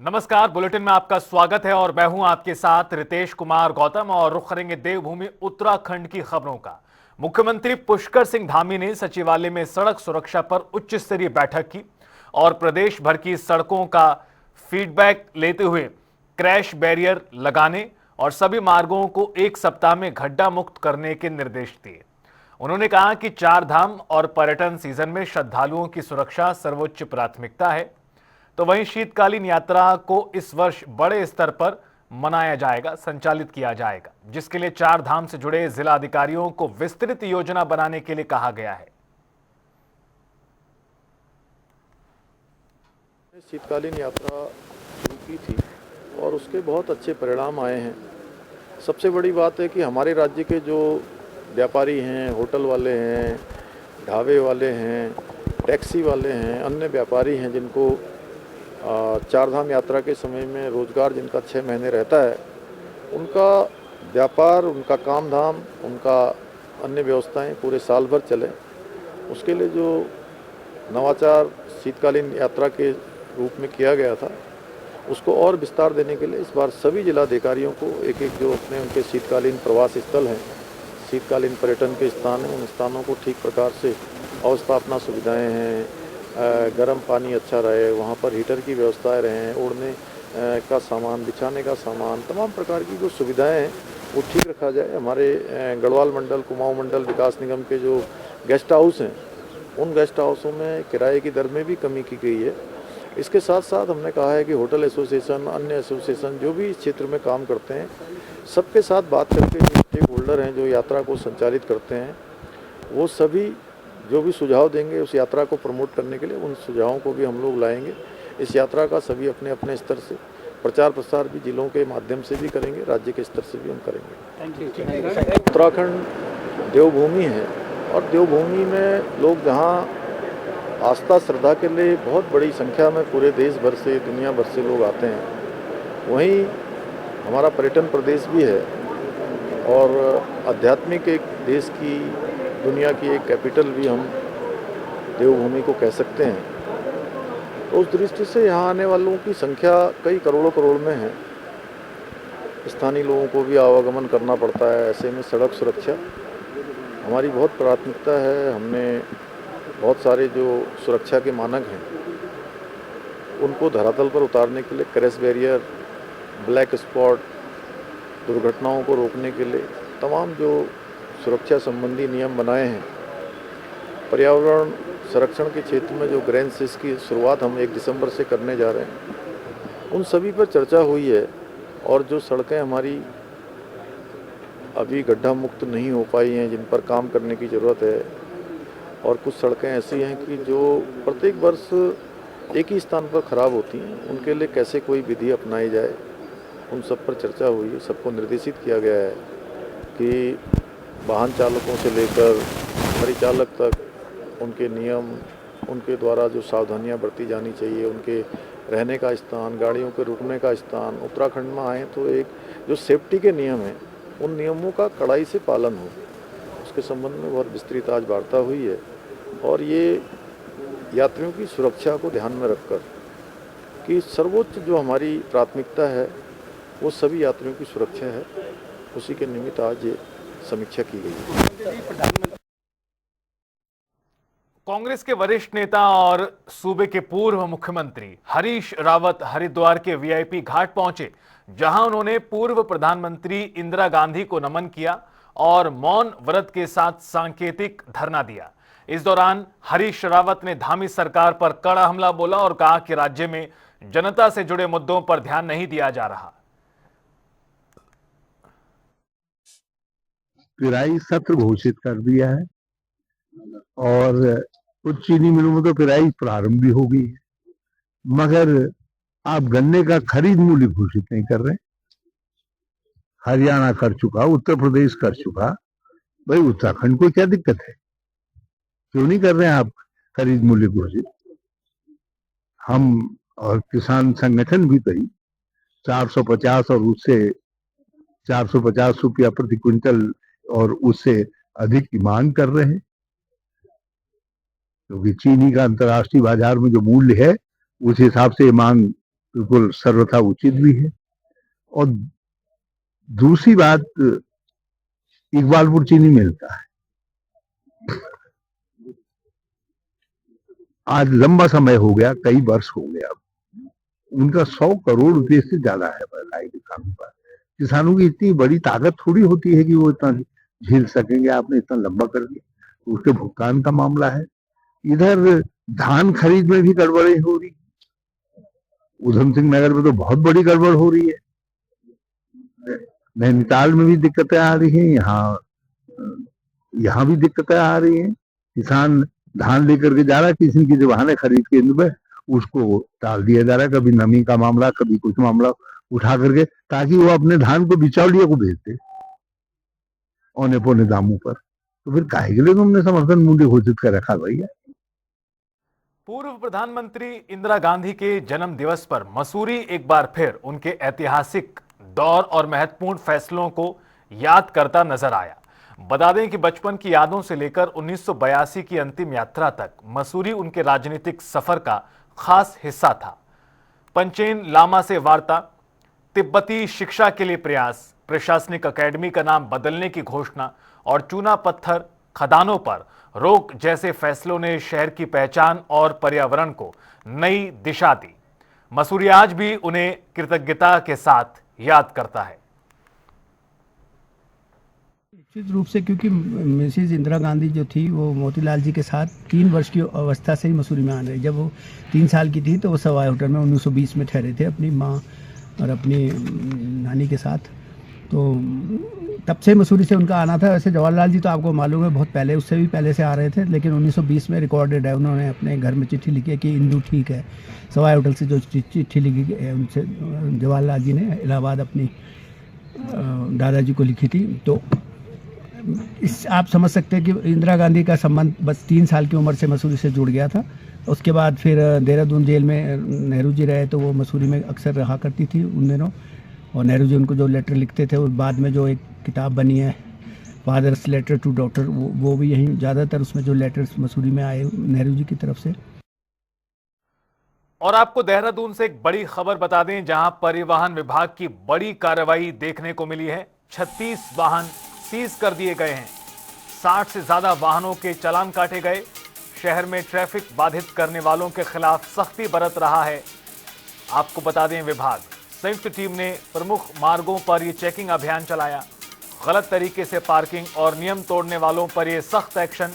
नमस्कार, बुलेटिन में आपका स्वागत है और मैं हूं आपके साथ रितेश कुमार गौतम और रुख करेंगे देवभूमि उत्तराखंड की खबरों का। मुख्यमंत्री पुष्कर सिंह धामी ने सचिवालय में सड़क सुरक्षा पर उच्च स्तरीय बैठक की और प्रदेश भर की सड़कों का फीडबैक लेते हुए क्रैश बैरियर लगाने और सभी मार्गों को एक सप्ताह में गड्ढा मुक्त करने के निर्देश दिए। उन्होंने कहा कि चार धाम और पर्यटन सीजन में श्रद्धालुओं की सुरक्षा सर्वोच्च प्राथमिकता है। तो वहीं शीतकालीन यात्रा को इस वर्ष बड़े स्तर पर मनाया जाएगा, संचालित किया जाएगा, जिसके लिए चार धाम से जुड़े जिला अधिकारियों को विस्तृत योजना बनाने के लिए कहा गया है। शीतकालीन यात्रा शुरू की थी और उसके बहुत अच्छे परिणाम आए हैं। सबसे बड़ी बात है कि हमारे राज्य के जो व्यापारी हैं, होटल वाले हैं, ढाबे वाले हैं, टैक्सी वाले हैं, अन्य व्यापारी हैं जिनको चार धाम यात्रा के समय में रोजगार जिनका 6 महीने रहता है, उनका व्यापार, उनका काम धाम, उनका अन्य व्यवस्थाएं पूरे साल भर चले, उसके लिए जो नवाचार शीतकालीन यात्रा के रूप में किया गया था, उसको और विस्तार देने के लिए इस बार सभी जिलाधिकारियों को एक एक जो अपने उनके शीतकालीन प्रवास स्थल हैं, शीतकालीन पर्यटन के स्थान हैं, उन स्थानों को ठीक प्रकार से अवस्थापना सुविधाएं हैं, गर्म पानी अच्छा रहे, वहाँ पर हीटर की व्यवस्थाएं रहें, ओढ़ने का सामान, बिछाने का सामान, तमाम प्रकार की जो सुविधाएं हैं वो ठीक रखा जाए। हमारे गढ़वाल मंडल, कुमाऊं मंडल विकास निगम के जो गेस्ट हाउस हैं, उन गेस्ट हाउसों में किराए की दर में भी कमी की गई है। इसके साथ साथ हमने कहा है कि होटल एसोसिएशन, अन्य एसोसिएशन जो भी इस क्षेत्र में काम करते हैं, सबके साथ बात करके जो स्टेक होल्डर हैं, जो यात्रा को संचालित करते हैं, वो सभी जो भी सुझाव देंगे उस यात्रा को प्रमोट करने के लिए, उन सुझावों को भी हम लोग लाएंगे। इस यात्रा का सभी अपने अपने स्तर से प्रचार प्रसार भी जिलों के माध्यम से भी करेंगे, राज्य के स्तर से भी हम करेंगे। उत्तराखंड देवभूमि है और देवभूमि में लोग जहाँ आस्था श्रद्धा के लिए बहुत बड़ी संख्या में पूरे देश भर से, दुनिया भर से लोग आते हैं, वहीं हमारा पर्यटन प्रदेश भी है और आध्यात्मिक एक देश की, दुनिया की एक कैपिटल भी हम देवभूमि को कह सकते हैं। तो उस दृष्टि से यहाँ आने वालों की संख्या कई करोड़ों करोड़ में है। स्थानीय लोगों को भी आवागमन करना पड़ता है, ऐसे में सड़क सुरक्षा हमारी बहुत प्राथमिकता है। हमने बहुत सारे जो सुरक्षा के मानक हैं उनको धरातल पर उतारने के लिए क्रैश बैरियर, ब्लैक स्पॉट, दुर्घटनाओं को रोकने के लिए तमाम जो सुरक्षा संबंधी नियम बनाए हैं। पर्यावरण संरक्षण के क्षेत्र में जो ग्रैंड सेस की शुरुआत हम 1 दिसंबर से करने जा रहे हैं, उन सभी पर चर्चा हुई है। और जो सड़कें हमारी अभी गड्ढा मुक्त नहीं हो पाई हैं, जिन पर काम करने की ज़रूरत है, और कुछ सड़कें ऐसी हैं कि जो प्रत्येक वर्ष एक ही स्थान पर ख़राब होती हैं, उनके लिए कैसे कोई विधि अपनाई जाए, उन सब पर चर्चा हुई है। सबको निर्देशित किया गया है कि वाहन चालकों से लेकर परिचालक तक उनके नियम, उनके द्वारा जो सावधानियां बरती जानी चाहिए, उनके रहने का स्थान, गाड़ियों के रुकने का स्थान, उत्तराखंड में आए तो एक जो सेफ्टी के नियम हैं, उन नियमों का कड़ाई से पालन हो, उसके संबंध में बहुत विस्तृत आज वार्ता हुई है। और ये यात्रियों की सुरक्षा को ध्यान में रखकर कि सर्वोच्च जो हमारी प्राथमिकता है वो सभी यात्रियों की सुरक्षा है, उसी के निमित्त आज ये समीक्षा की गई। कांग्रेस के वरिष्ठ नेता और सूबे के पूर्व मुख्यमंत्री हरीश रावत हरिद्वार के वीआईपी घाट पहुंचे, जहां उन्होंने पूर्व प्रधानमंत्री इंदिरा गांधी को नमन किया और मौन व्रत के साथ सांकेतिक धरना दिया। इस दौरान हरीश रावत ने धामी सरकार पर कड़ा हमला बोला और कहा कि राज्य में जनता से जुड़े मुद्दों पर ध्यान नहीं दिया जा रहा। पिराई सत्र घोषित कर दिया है और कुछ चीनी मिलों में तो पिराई प्रारंभ भी हो गई है, मगर आप गन्ने का खरीद मूल्य घोषित नहीं कर रहे। हरियाणा कर चुका, उत्तर प्रदेश कर चुका, भाई उत्तराखंड को क्या दिक्कत है? क्यों नहीं कर रहे हैं आप खरीद मूल्य घोषित? हम और किसान संगठन भी कई 450 और उससे 450 रुपया प्रति क्विंटल और उससे अधिक की मांग कर रहे हैं, क्योंकि चीनी का अंतर्राष्ट्रीय बाजार में जो मूल्य है उस हिसाब से मांग बिल्कुल सर्वथा उचित भी है। और दूसरी बात, इकबालपुर चीनी मिलता है, आज लंबा समय हो गया, कई वर्ष हो गया, उनका 100 करोड़ रुपए से ज्यादा है बकाया किसानों पर। किसानों की इतनी बड़ी ताकत थोड़ी होती है कि वो इतना झेल सकेंगे, आपने इतना लंबा कर दिया, तो उसके भुगतान का मामला है। इधर धान खरीद में भी गड़बड़ी हो रही, उधम सिंह नगर में तो बहुत बड़ी गड़बड़ हो रही है, नैनीताल में भी दिक्कतें आ रही हैं, यहाँ भी दिक्कतें आ रही हैं। किसान धान लेकर के जा रहा है, किसी की जवान खरीद केंद्र में, उसको टाल दिया जा रहा है, कभी नमी का मामला, कभी कुछ मामला उठा करके, ताकि वो अपने धान को बिचौलिए को भेज दे औने पौने दामों पर। तो फिर काहे के लिए तुमने समर्थन मूल्य घोषित कर रखा भैया? पूर्व प्रधानमंत्री इंदिरा गांधी के जन्म दिवस पर मसूरी एक बार फिर उनके ऐतिहासिक दौर और महत्वपूर्ण फैसलों को याद करता नजर आया। बता दें कि बचपन की यादों से लेकर 1982 की अंतिम यात्रा तक मसूरी उनके राजनीतिक सफर का खास हिस्सा था। पंचेन लामा से वार्ता, तिब्बती शिक्षा के लिए प्रयास, प्रशासनिक अकेडमी का नाम बदलने की घोषणा और चूना पत्थर खदानों पर रोक जैसे फैसलों ने शहर की पहचान और पर्यावरण को नई दिशा दी। मसूरी आज भी उन्हें कृतज्ञता के साथ याद करता है। निश्चित रूप से, क्योंकि मिसेज इंदिरा गांधी जो थी वो मोतीलाल जी के साथ 3 वर्ष की अवस्था से ही मसूरी में आ रही। जब वो 3 साल की थी तो वो सवाई होटल में 1920 में ठहरे थे अपनी माँ और अपनी नानी के साथ। तो तब से मसूरी से उनका आना था। वैसे जवाहरलाल जी तो आपको मालूम है बहुत पहले, उससे भी पहले से आ रहे थे, लेकिन 1920 में रिकॉर्डेड है, उन्होंने अपने घर में चिट्ठी लिखी है कि इंदू ठीक है। सवाई होटल से जो चिट्ठी लिखी है उनसे जवाहरलाल जी ने इलाहाबाद अपनी दादाजी को लिखी थी। तो इस आप समझ सकते हैं कि इंदिरा गांधी का संबंध बस 3 साल की उम्र से मसूरी से जुड़ गया था। उसके बाद फिर देहरादून जेल में नेहरू जी रहे तो वो मसूरी में अक्सर रहा करती थी उन दिनों, और नेहरू जी उनको जो लेटर लिखते थे, और बाद में जो एक किताब बनी है फादर्स लेटर टू डॉटर, वो भी यहीं ज़्यादातर उसमें जो लेटर्स मसूरी में आए नेहरू जी की तरफ से। और आपको देहरादून से एक बड़ी खबर बता दें, जहां परिवहन विभाग की बड़ी कार्रवाई देखने को मिली है। 36 वाहन सीज कर दिए गए हैं, 60 से ज्यादा वाहनों के चालान काटे गए। शहर में ट्रैफिक बाधित करने वालों के खिलाफ सख्ती बरत रहा है। आपको बता दें, विभाग संयुक्त टीम ने प्रमुख मार्गों पर यह चेकिंग अभियान चलाया। गलत तरीके से पार्किंग और नियम तोड़ने वालों पर यह सख्त एक्शन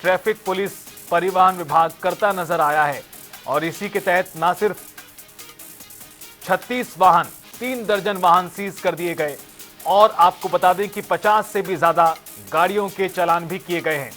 ट्रैफिक पुलिस परिवहन विभाग करता नजर आया है। और इसी के तहत न सिर्फ 36 वाहन, 3 दर्जन वाहन सीज कर दिए गए, और आपको बता दें कि 50 से भी ज्यादा गाड़ियों के चालान भी किए गए हैं।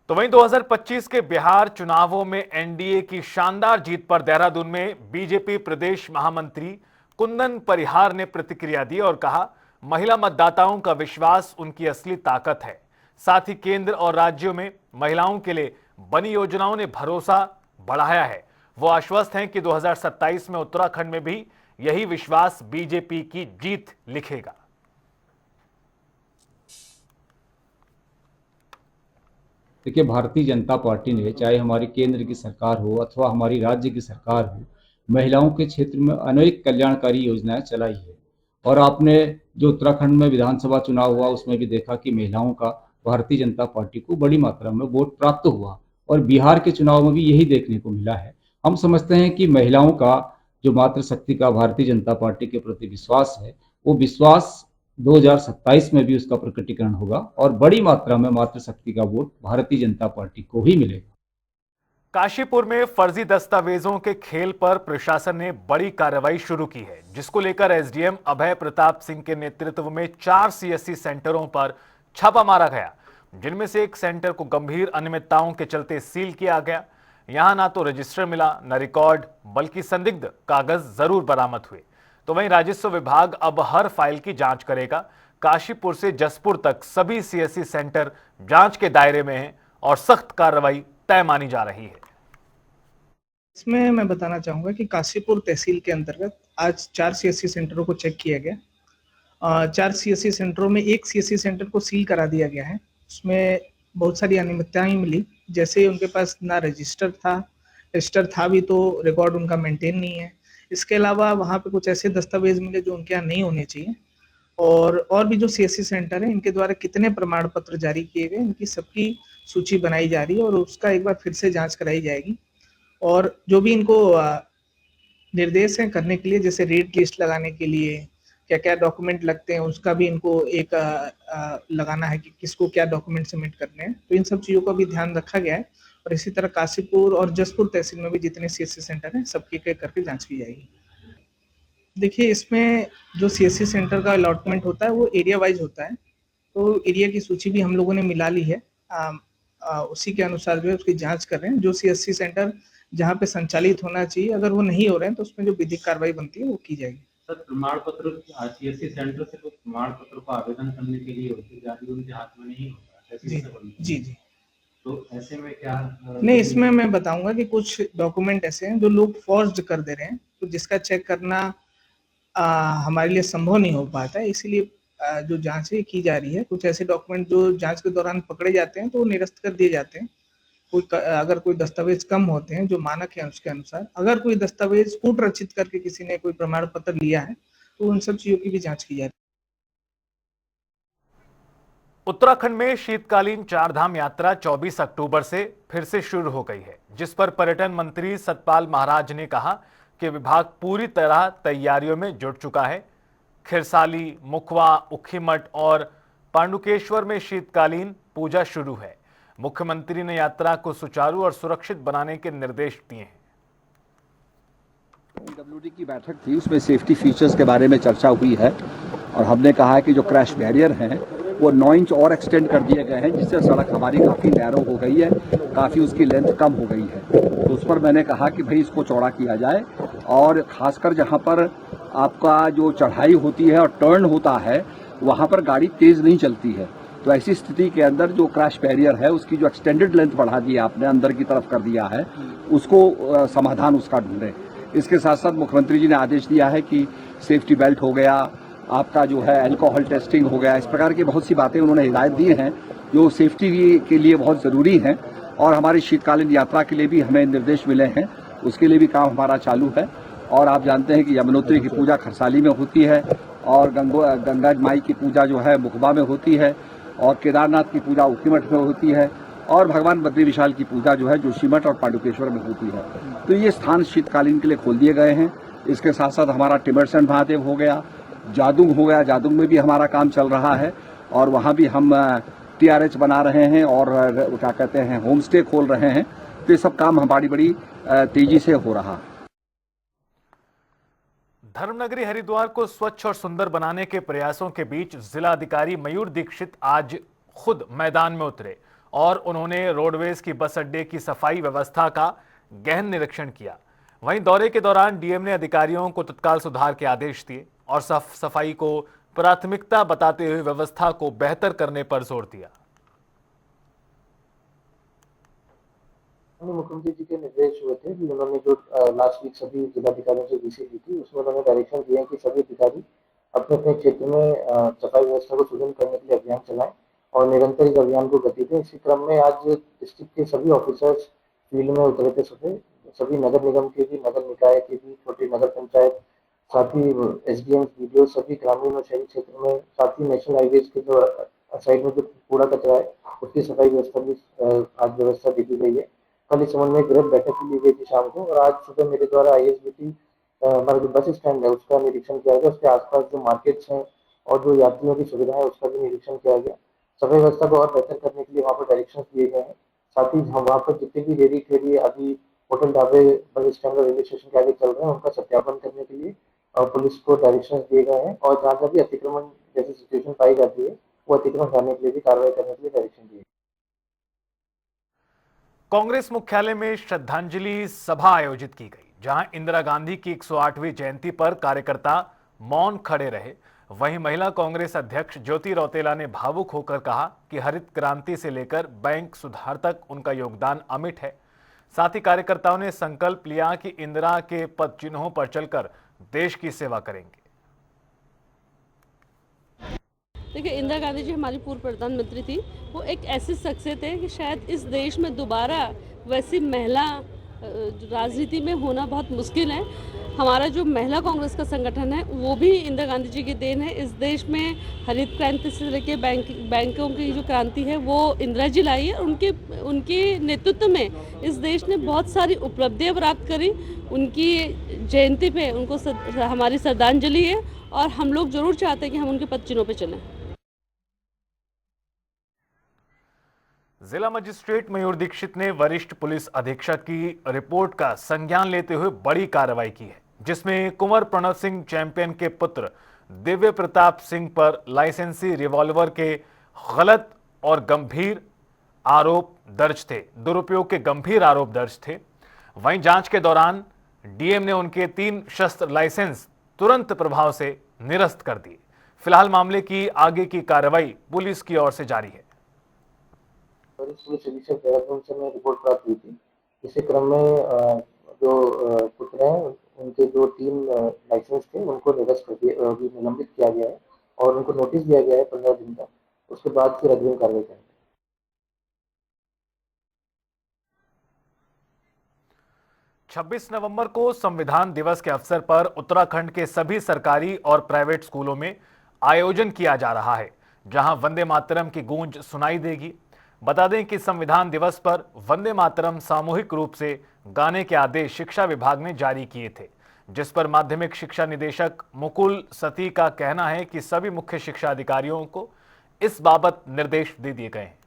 तो वहीं 2025 के बिहार चुनावों में एनडीए की शानदार जीत पर देहरादून में बीजेपी प्रदेश महामंत्री कुंदन परिहार ने प्रतिक्रिया दी और कहा, महिला मतदाताओं का विश्वास उनकी असली ताकत है। साथ ही केंद्र और राज्यों में महिलाओं के लिए बनी योजनाओं ने भरोसा बढ़ाया है। वो आश्वस्त हैं कि 2027 में उत्तराखंड में भी यही विश्वास बीजेपी की जीत लिखेगा। देखिए, भारतीय जनता पार्टी ने, चाहे हमारी केंद्र की सरकार हो अथवा हमारी राज्य की सरकार हो, महिलाओं के क्षेत्र में अनेक कल्याणकारी योजनाएं चलाई है। और आपने जो उत्तराखंड में विधानसभा चुनाव हुआ उसमें भी देखा कि महिलाओं का भारतीय जनता पार्टी को बड़ी मात्रा में वोट प्राप्त हुआ, और बिहार के चुनाव में भी यही देखने को मिला है। हम समझते हैं कि महिलाओं का जो मातृशक्ति का भारतीय जनता पार्टी के प्रति विश्वास है, वो विश्वास 2027 में भी उसका प्रकटीकरण होगा, और बड़ी मात्रा में मातृशक्ति का वोट भारतीय जनता पार्टी को ही मिलेगा। काशीपुर में फर्जी दस्तावेजों के खेल पर प्रशासन ने बड़ी कार्रवाई शुरू की है, जिसको लेकर एसडीएम अभय प्रताप सिंह के नेतृत्व में 4 सीएससी सेंटरों पर छापा मारा गया, जिनमें से एक सेंटर को गंभीर अनियमितताओं के चलते सील किया गया। यहां ना तो रजिस्टर मिला, न रिकॉर्ड, बल्कि संदिग्ध कागज जरूर बरामद हुए। तो वहीं राजस्व विभाग अब हर फाइल की जांच करेगा। काशीपुर से जसपुर तक सभी सीएससी सेंटर जांच के दायरे में हैं और सख्त कार्रवाई तय मानी जा रही है। इसमें मैं बताना चाहूंगा कि काशीपुर तहसील के अंतर्गत आज 4 सीएससी सेंटरों को चेक किया गया। 4 सीएससी सेंटरों में एक सीएससी सेंटर को सील करा दिया गया है। उसमें बहुत सारी अनियमितताएं मिली। जैसे उनके पास ना रजिस्टर था भी तो रिकॉर्ड उनका मेंटेन नहीं है। इसके अलावा वहाँ पे कुछ ऐसे दस्तावेज मिले जो उनके यहाँ नहीं होने चाहिए। और भी जो सीएससी सेंटर है इनके द्वारा कितने प्रमाण पत्र जारी किए गए, इनकी सबकी सूची बनाई जा रही है और उसका एक बार फिर से जांच कराई जाएगी। और जो भी इनको निर्देश हैं करने के लिए, जैसे रेट लिस्ट लगाने के लिए क्या क्या डॉक्यूमेंट लगते हैं, उसका भी इनको एक लगाना है कि किसको क्या डॉक्यूमेंट सबमिट करने हैं। तो इन सब चीज़ों का भी ध्यान रखा गया है। और इसी तरह काशीपुर और जसपुर तहसील में भी जितने सीएससी सेंटर हैं सबकी करके जांच की जाएगी। देखिए, इसमें जो सीएससी सेंटर का अलॉटमेंट होता है वो एरिया वाइज होता है। तो एरिया की सूची भी हम लोगों ने मिला ली है। उसी के अनुसार जो है उसकी जांच कर रहे हैं। जो सीएससी सेंटर जहाँ पे संचालित होना चाहिए, अगर वो नहीं हो रहे हैं तो उसमें जो विधिक कार्रवाई बनती है वो की जाएगी। सर, प्रमाण पत्र सीएससी सेंटर से कुछ प्रमाण पत्र को आवेदन करने के लिए होती जाती, उनके हाथ में नहीं होता जी। तो ऐसे में क्या नहीं, इसमें मैं बताऊंगा कि कुछ डॉक्यूमेंट ऐसे हैं जो लोग फॉर्ज्ड कर दे रहे हैं, तो जिसका चेक करना हमारे लिए संभव नहीं हो पाता है। इसीलिए जो जांच है की जा रही है। कुछ ऐसे डॉक्यूमेंट जो जांच के दौरान पकड़े जाते हैं तो वो निरस्त कर दिए जाते हैं। अगर कोई दस्तावेज कम होते हैं जो मानक है उसके अनुसार, अगर कोई दस्तावेज कूट रचित करके किसी ने कोई प्रमाण पत्र लिया है तो उन सब चीजों की भी जांच की जा रही है। उत्तराखंड में शीतकालीन चारधाम यात्रा 24 अक्टूबर से फिर से शुरू हो गई है, जिस पर पर्यटन मंत्री सतपाल महाराज ने कहा कि विभाग पूरी तरह तैयारियों में जुट चुका है। खिरसाली, मुखवा, उखीमठ और पांडुकेश्वर में शीतकालीन पूजा शुरू है। मुख्यमंत्री ने यात्रा को सुचारू और सुरक्षित बनाने के निर्देश दिए हैं। डब्ल्यूडी की बैठक थी, उसमें सेफ्टी फीचर्स के बारे में चर्चा हुई है और हमने कहा है कि जो क्रैश बैरियर हैं वो 9 इंच और एक्सटेंड कर दिए गए हैं, जिससे सड़क हमारी काफ़ी नैरो हो गई है, काफ़ी उसकी लेंथ कम हो गई है। तो उस पर मैंने कहा कि भाई इसको चौड़ा किया जाए और ख़ासकर जहाँ पर आपका जो चढ़ाई होती है और टर्न होता है वहाँ पर गाड़ी तेज़ नहीं चलती है। तो ऐसी स्थिति के अंदर जो क्रैश बैरियर है उसकी जो एक्सटेंडेड लेंथ बढ़ा दी आपने, अंदर की तरफ कर दिया है, उसको समाधान उसका ढूंढें। इसके साथ साथ मुख्यमंत्री जी ने आदेश दिया है कि सेफ्टी बेल्ट हो गया, आपका जो है अल्कोहल टेस्टिंग हो गया, इस प्रकार की बहुत सी बातें उन्होंने हिदायत दी हैं जो सेफ्टी के लिए बहुत ज़रूरी हैं। और हमारी शीतकालीन यात्रा के लिए भी हमें निर्देश मिले हैं, उसके लिए भी काम हमारा चालू है। और आप जानते हैं कि यमुनोत्री की पूजा खरसाली में होती है और गंगा माई की पूजा जो है मुखबा में होती है और केदारनाथ की पूजा उखीमठ में होती है और भगवान बद्री विशाल की पूजा जो है जोशीमठ और पांडुकेश्वर में होती है। तो ये स्थान शीतकालीन के लिए खोल दिए गए हैं। इसके साथ साथ हमारा टिमरसन महादेव हो गया, जादुंग हो गया, जादुंग में भी हमारा काम चल रहा है और वहाँ भी हम TRH बना रहे हैं और क्या कहते हैं होम स्टे खोल रहे हैं। तो ये सब काम हमारी बड़ी तेजी से हो रहा है। धर्मनगरी हरिद्वार को स्वच्छ और सुंदर बनाने के प्रयासों के बीच जिलाधिकारी मयूर दीक्षित आज खुद मैदान में उतरे और उन्होंने रोडवेज की बस अड्डे की सफाई व्यवस्था का गहन निरीक्षण किया। वहीं दौरे के दौरान डीएम ने अधिकारियों को तत्काल सुधार के आदेश दिए और सफाई को प्राथमिकता बताते हुए व्यवस्था को बेहतर करने पर जोर दिया। मुख्यमंत्री जी के निर्देश हुए थे कि उन्होंने जो लास्ट वीक सभी जिलाधिकारियों से वीसी दी थी, उसमें उन्होंने डायरेक्शन दिए कि सभी अधिकारी अपने अपने क्षेत्र में सफाई व्यवस्था को सुदृढ़ करने के लिए अभियान चलाएं और निरंतर इस अभियान को गति दें। इसी क्रम में आज डिस्ट्रिक्ट के सभी ऑफिसर्स फील्ड में उतरे थे। सभी नगर निगम के भी, नगर निकाय के भी, छोटी नगर पंचायत, साथ ही SDM, BDO, सभी ग्रामीण और शहरी क्षेत्र में, साथ ही नेशनल हाईवेज के जो साइड में जो कूड़ा कचरा है उसकी सफाई व्यवस्था भी आज व्यवस्था देखी गई है। कल इस संबंध में गृह बैठक भी ली गई थी शाम को और आज सुबह मेरे द्वारा ISBT हमारा जो बस स्टैंड है उसका निरीक्षण किया गया। उसके आसपास जो मार्केट्स हैं और जो यात्रियों की सुविधा है उसका भी निरीक्षण किया गया। सफाई व्यवस्था को और बेहतर करने के लिए वहाँ पर डायरेक्शन दिए गए हैं। साथ ही हम वहाँ पर जितने भी रेडी ठेरी अभी होटल ढाबे बस स्टैंड और रेलवे स्टेशन के आगे चल रहे हैं उनका सत्यापन करने के लिए पुलिस को डायरेक्शन दिए गए हैं और जहाँ जहाँ भी अतिक्रमण जैसी सिचुएशन पाई जाती है वो अतिक्रमण हटाने के लिए भी कार्रवाई करने के लिए डायरेक्शन दिए। कांग्रेस मुख्यालय में श्रद्धांजलि सभा आयोजित की गई, जहां इंदिरा गांधी की 108वीं जयंती पर कार्यकर्ता मौन खड़े रहे। वहीं महिला कांग्रेस अध्यक्ष ज्योति रौतेला ने भावुक होकर कहा कि हरित क्रांति से लेकर बैंक सुधार तक उनका योगदान अमिट है। साथ ही कार्यकर्ताओं ने संकल्प लिया कि इंदिरा के पद चिन्हों पर चलकर देश की सेवा करेंगे। देखिए, इंदिरा गांधी जी हमारी पूर्व प्रधानमंत्री थी। वो एक ऐसी शख्सियत है कि शायद इस देश में दोबारा वैसी महिला राजनीति में होना बहुत मुश्किल है। हमारा जो महिला कांग्रेस का संगठन है वो भी इंदिरा गांधी जी की देन है। इस देश में हरित क्रांति से लेकर बैंकों की जो क्रांति है वो इंदिरा जी लाई है। उनके नेतृत्व में इस देश ने बहुत सारी उपलब्धियां प्राप्त करी। उनकी जयंती पे उनको हमारी श्रद्धांजलि है और हम लोग जरूर चाहते हैं कि हम उनके पद चिन्हों पे चलें। जिला मजिस्ट्रेट मयूर दीक्षित ने वरिष्ठ पुलिस अधीक्षक की रिपोर्ट का संज्ञान लेते हुए बड़ी कार्रवाई की है, जिसमें कुंवर प्रणव सिंह चैंपियन के पुत्र दिव्य प्रताप सिंह पर लाइसेंसी रिवॉल्वर के गलत और गंभीर आरोप दर्ज थे, दुरुपयोग के गंभीर आरोप दर्ज थे। वहीं जांच के दौरान डीएम ने उनके 3 शस्त्र लाइसेंस तुरंत प्रभाव से निरस्त कर दिए। फिलहाल मामले की आगे की कार्रवाई पुलिस की ओर से जारी है। वरिष्ठ पुलिस अधीक्षक देहरादून से में रिपोर्ट प्राप्त हुई थी। इसी क्रम में जो पुत्र हैं उनके जो 3 लाइसेंस थे उनको निरस्त कर दिया, निलंबित किया गया है और उनको नोटिस दिया गया है 15 दिन का। उसके बाद फिर अग्रिम कार्रवाई करेंगे। 26 नवंबर को संविधान दिवस के अवसर पर उत्तराखंड के सभी सरकारी और प्राइवेट स्कूलों में आयोजन किया जा रहा है, जहां वंदे मातरम की गूंज सुनाई देगी। बता दें कि संविधान दिवस पर वंदे मातरम सामूहिक रूप से गाने के आदेश शिक्षा विभाग ने जारी किए थे, जिस पर माध्यमिक शिक्षा निदेशक मुकुल सती का कहना है कि सभी मुख्य शिक्षा अधिकारियों को इस बाबत निर्देश दे दिए गए हैं।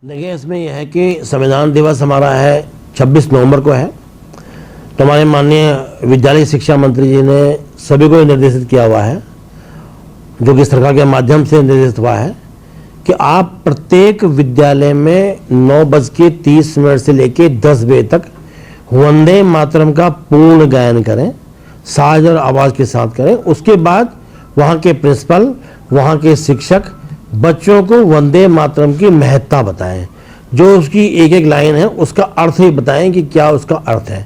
देखिए, इसमें यह है कि संविधान दिवस हमारा है 26 नवंबर को है, तो हमारे माननीय विद्यालय शिक्षा मंत्री जी ने सभी को निर्देशित किया हुआ है, जो कि सरकार के माध्यम से निर्देशित हुआ है कि आप प्रत्येक विद्यालय में 9:30 से लेकर 10 बजे तक वंदे मातरम का पूर्ण गायन करें, साज और आवाज़ के साथ करें। उसके बाद वहाँ के प्रिंसिपल, वहाँ के शिक्षक बच्चों को वंदे मातरम की महत्ता बताएं, जो उसकी एक एक लाइन है उसका अर्थ ही बताएं कि क्या उसका अर्थ है,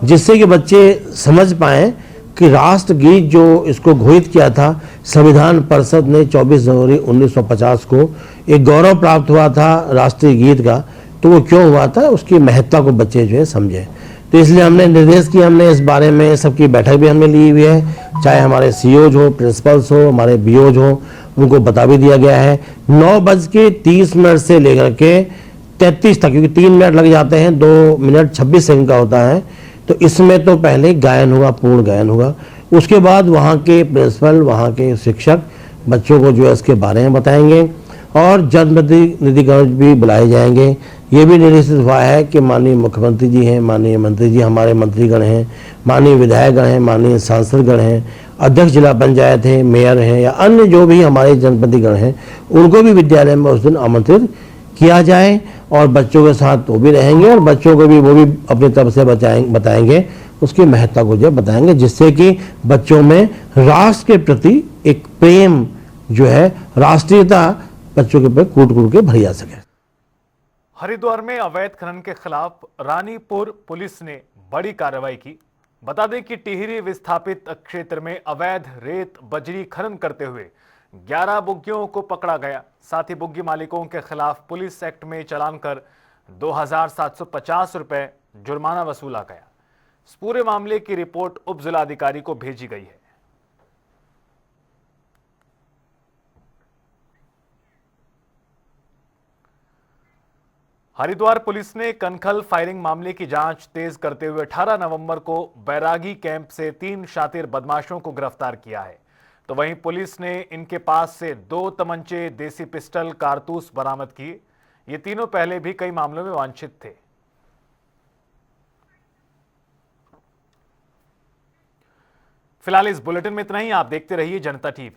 जिससे कि बच्चे समझ पाएं कि राष्ट्रगीत जो इसको घोषित किया था संविधान परिषद ने 24 जनवरी 1950 को एक गौरव प्राप्त हुआ था राष्ट्रीय गीत का, तो वो क्यों हुआ था उसकी महत्ता को बच्चे जो है समझे। तो इसलिए हमने निर्देश किया, हमने इस बारे में सबकी बैठक भी हमने ली हुई है, चाहे हमारे सीओज हो, प्रिंसिपल्स हो, हमारे बीओज हो, उनको बता भी दिया गया है। 9:30 से लेकर के 33 तक, क्योंकि 3 मिनट लग जाते हैं, 2 मिनट 26 सेकंड का होता है, तो इसमें तो पहले गायन होगा, पूर्ण गायन होगा। उसके बाद वहाँ के प्रिंसिपल, वहाँ के शिक्षक बच्चों को जो है इसके बारे में बताएंगे और जनप्रतिनिधिगण भी बुलाए जाएंगे। ये भी निर्देशित हुआ है कि माननीय मुख्यमंत्री जी हैं, माननीय मंत्री जी, हमारे मंत्रीगण हैं, माननीय विधायकगण हैं, माननीय सांसदगण हैं, अध्यक्ष जिला पंचायत हैं, मेयर हैं या अन्य जो भी हमारे जनप्रतिनिधिगण हैं, उनको भी विद्यालय में उस दिन आमंत्रित किया जाए और बच्चों के साथ वो भी रहेंगे और बच्चों को भी वो भी अपनी तरफ से बताएंगे, उसकी महत्ता को जो बताएंगे, जिससे कि बच्चों में राष्ट्र के प्रति एक प्रेम जो है, राष्ट्रीयता बच्चों के ऊपर कूट कूट के भरी जा सके। हरिद्वार में अवैध खनन के खिलाफ रानीपुर पुलिस ने बड़ी कार्रवाई की। बता दें कि टिहरी विस्थापित क्षेत्र में अवैध रेत बजरी खनन करते हुए 11 बुग्गियों को पकड़ा गया। साथ ही बुग्गी मालिकों के खिलाफ पुलिस एक्ट में चालान कर 2750 रुपए जुर्माना वसूला गया। इस पूरे मामले की रिपोर्ट उप जिलाधिकारी को भेजी गई है। हरिद्वार पुलिस ने कनखल फायरिंग मामले की जांच तेज करते हुए 18 नवंबर को बैरागी कैंप से 3 शातिर बदमाशों को गिरफ्तार किया है। तो वहीं पुलिस ने इनके पास से 2 तमंचे, देसी पिस्टल, कारतूस बरामद किए। ये तीनों पहले भी कई मामलों में वांछित थे। फिलहाल इस बुलेटिन में इतना ही। आप देखते रहिए जनता टीवी।